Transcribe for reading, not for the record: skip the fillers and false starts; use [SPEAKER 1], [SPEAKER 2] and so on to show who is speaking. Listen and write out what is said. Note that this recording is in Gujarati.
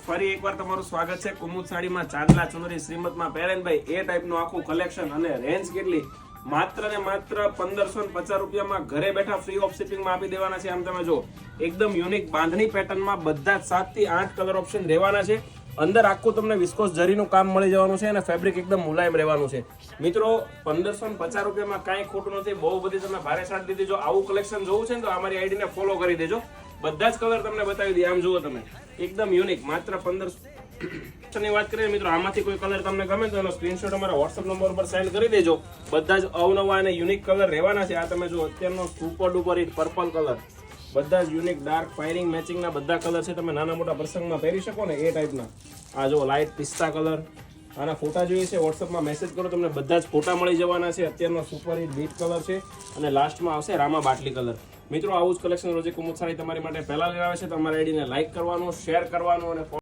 [SPEAKER 1] ફરી એકવાર તમારું સ્વાગત છે કુમુદ સાડીમાં ચાંદલા ચુનરી શ્રીમતમાં પહેરેનભાઈ એ ટાઈપનું આખું કલેક્શન અને રેન્જ કેટલી માત્ર ને માત્ર 1550 રૂપિયામાં ઘરે બેઠા ફ્રી ઓફ શિપિંગમાં આપી દેવાના છે. આમ તમે જો એકદમ યુનિક બાંધણી પેટર્નમાં બધા જ 7 થી 8 કલર ઓપ્શન રહેવાના છે. અંદર આખું તમને વિસ્કોસ જરીનું કામ મળી જવાનું છે અને ફેબ્રિક એકદમ મુલાયમ રહેવાનું છે. મિત્રો 1550 રૂપિયામાં કાંઈ ખોટું નથી. બહુ બધી તમે ભારે સાડી દીધી. જો આવું કલેક્શન જોવું છે ને તો અમારી આઈડીને ફોલો કરી દેજો. બધા જ કલર તમને બતાવી દઈએ. આમ જુઓ તમે એકદમ યુનિક માત્ર 1500 ની વાત કરીએ મિત્રો. આમાંથી કોઈ કલર તમને ગમે તો એનો સ્ક્રીનશોટ અમારા વોટ્સઅપ નંબર પર સેન્ડ કરી દેજો. બધા જ અવનવા અને યુનિક કલર રહેવાના છે. આ તમે જો અત્યારનો super duper hit purple colour, બધા જ યુનિક ડાર્ક ફાયરિંગ મેચિંગના બધા કલર છે. તમે નાના મોટા પ્રસંગમાં પહેરી શકો ને એ ટાઈપના. આ જો લાઇટ પિસ્તા કલર, આના ફોટા જોઈએ છે વોટ્સઅપમાં મેસેજ કરો, તમને બધા જ ફોટા મળી જવાના છે. અત્યારનો સુપર હિટ બીટ કલર છે અને લાસ્ટમાં આવશે રામા બાટલી કલર. મિત્રો આવું જ કલેક્શન રોજે કુમુદ સાડી તમારી માટે પહેલા લઈને આવે છે. તમારી આઈડીને લાઇક કરવાનું, શેર કરવાનું અને